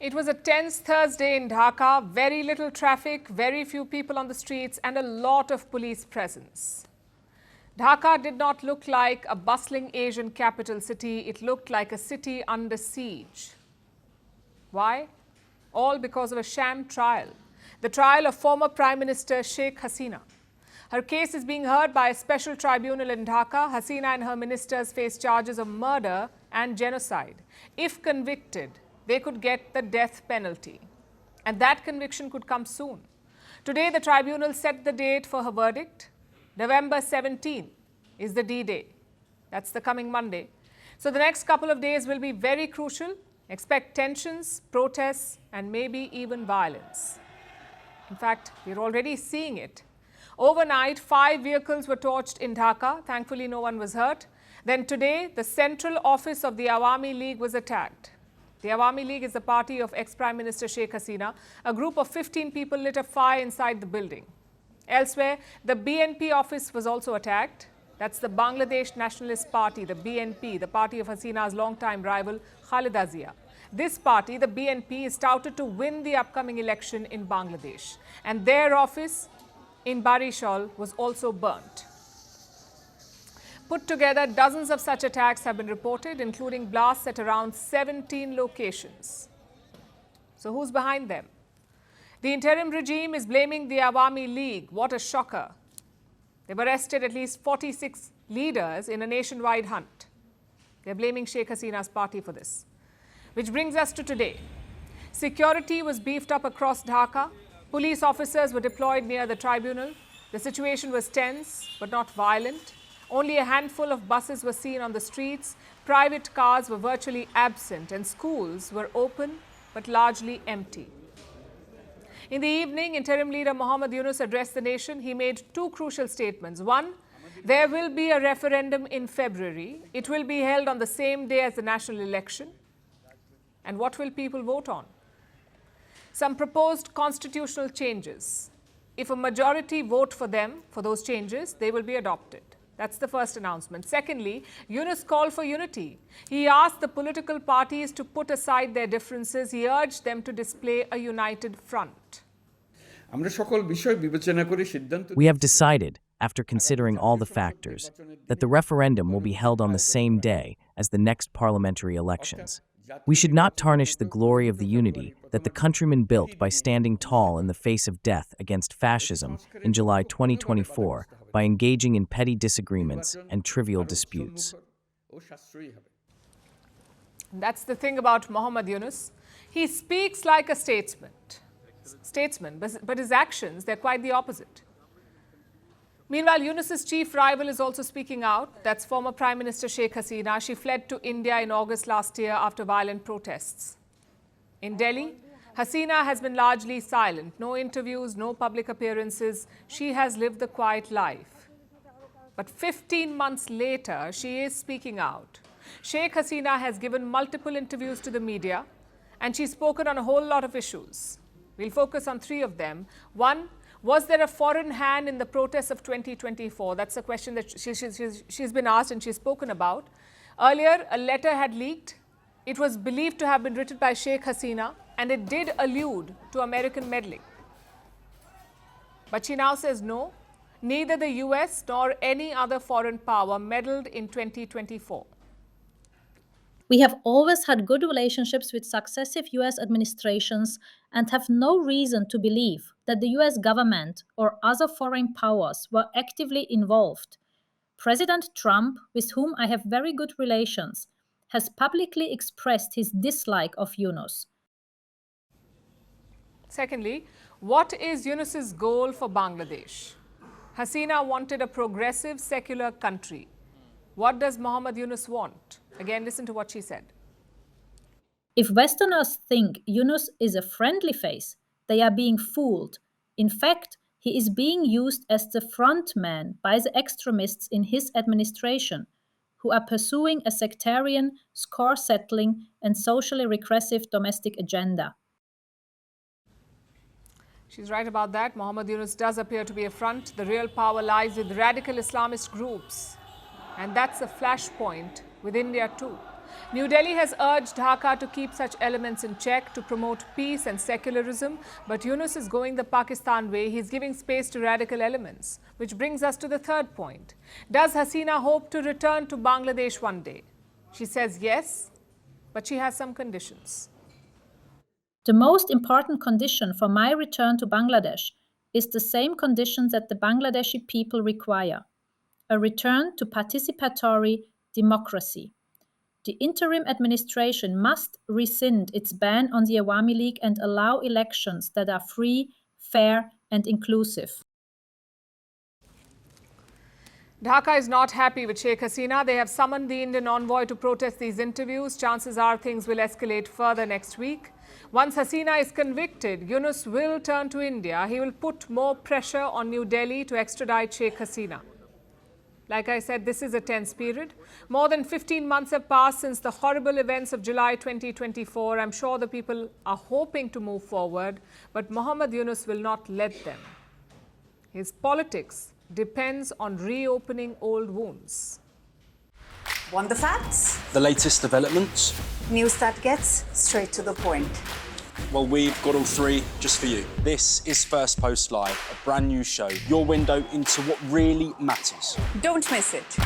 It was a tense Thursday in Dhaka. Very little traffic, very few people on the streets and a lot of police presence. Dhaka did not look like a bustling Asian capital city. It looked like a city under siege. Why? All because of a sham trial. The trial of former Prime Minister Sheikh Hasina. Her case is being heard by a special tribunal in Dhaka. Hasina and her ministers face charges of murder and genocide. If convicted, they could get the death penalty. And that conviction could come soon. Today, the tribunal set the date for her verdict. November 17 is the D-Day. That's the coming Monday. So the next couple of days will be very crucial. Expect tensions, protests, and maybe even violence. In fact, we're already seeing it. Overnight, 5 vehicles were torched in Dhaka. Thankfully, no one was hurt. Then today, the central office of the Awami League was attacked. The Awami League is the party of ex-Prime Minister Sheikh Hasina. A group of 15 people lit a fire inside the building. Elsewhere, the BNP office was also attacked. That's the Bangladesh Nationalist Party, the BNP, the party of Hasina's longtime rival, Khaleda Zia. This party, the BNP, is touted to win the upcoming election in Bangladesh. And their office in Barishal was also burnt. Put together, dozens of such attacks have been reported, including blasts at around 17 locations. So who's behind them? The interim regime is blaming the Awami League. What a shocker. They've arrested at least 46 leaders in a nationwide hunt. They're blaming Sheikh Hasina's party for this. Which brings us to today. Security was beefed up across Dhaka. Police officers were deployed near the tribunal. The situation was tense, but not violent. Only a handful of buses were seen on the streets. Private cars were virtually absent and schools were open but largely empty. In the evening, Interim leader Mohammad Yunus addressed the nation. He made 2 crucial statements. One, there will be a referendum in February. It will be held on the same day as the national election. And what will people vote on? Some proposed constitutional changes. If a majority vote for them, for those changes, they will be adopted. That's the first announcement. Secondly, Yunus called for unity. He asked the political parties to put aside their differences. He urged them to display a united front. We have decided, after considering all the factors, that the referendum will be held on the same day as the next parliamentary elections. We should not tarnish the glory of the unity that the countrymen built by standing tall in the face of death against fascism in July 2024 by engaging in petty disagreements and trivial disputes. That's the thing about Mohammad Yunus. He speaks like a statesman, but his actions, they're quite the opposite. Meanwhile, Yunus's chief rival is also speaking out. That's former Prime Minister Sheikh Hasina. She fled to India in August last year after violent protests. In Delhi, Hasina has been largely silent. No interviews, no public appearances. She has lived the quiet life. But 15 months later, she is speaking out. Sheikh Hasina has given multiple interviews to the media, and she's spoken on a whole lot of issues. We'll focus on 3 of them. One, was there a foreign hand in the protests of 2024? That's a question that she's been asked and she's spoken about. Earlier, a letter had leaked. It was believed to have been written by Sheikh Hasina, and it did allude to American meddling. But she now says no, neither the US nor any other foreign power meddled in 2024. We have always had good relationships with successive US administrations and have no reason to believe that the US government or other foreign powers were actively involved. President Trump, with whom I have very good relations, has publicly expressed his dislike of Yunus. Secondly, what is Yunus's goal for Bangladesh? Hasina wanted a progressive, secular country. What does Mohammad Yunus want? Again, listen to what she said. If Westerners think Yunus is a friendly face, they are being fooled. In fact, he is being used as the front man by the extremists in his administration, who are pursuing a sectarian, score-settling, and socially regressive domestic agenda. She's right about that. Mohammad Yunus does appear to be a front. The real power lies with radical Islamist groups. And that's a flashpoint with India too. New Delhi has urged Dhaka to keep such elements in check to promote peace and secularism, but Yunus is going the Pakistan way. He's giving space to radical elements, which brings us to the third point. Does Hasina hope to return to Bangladesh one day? She says yes, but she has some conditions. The most important condition for my return to Bangladesh is the same conditions that the Bangladeshi people require: a return to participatory democracy. The interim administration must rescind its ban on the Awami League and allow elections that are free, fair, and inclusive. Dhaka is not happy with Sheikh Hasina. They have summoned the Indian envoy to protest these interviews. Chances are things will escalate further next week. Once Hasina is convicted, Yunus will turn to India. He will put more pressure on New Delhi to extradite Sheikh Hasina. Like I said, this is a tense period. More than 15 months have passed since the horrible events of July 2024. I'm sure the people are hoping to move forward, but Mohammed Yunus will not let them. His politics depends on reopening old wounds. Want the facts? The latest developments? News that gets straight to the point. Well, we've got all three just for you. This is Firstpost Live, a brand new show, your window into what really matters. Don't miss it.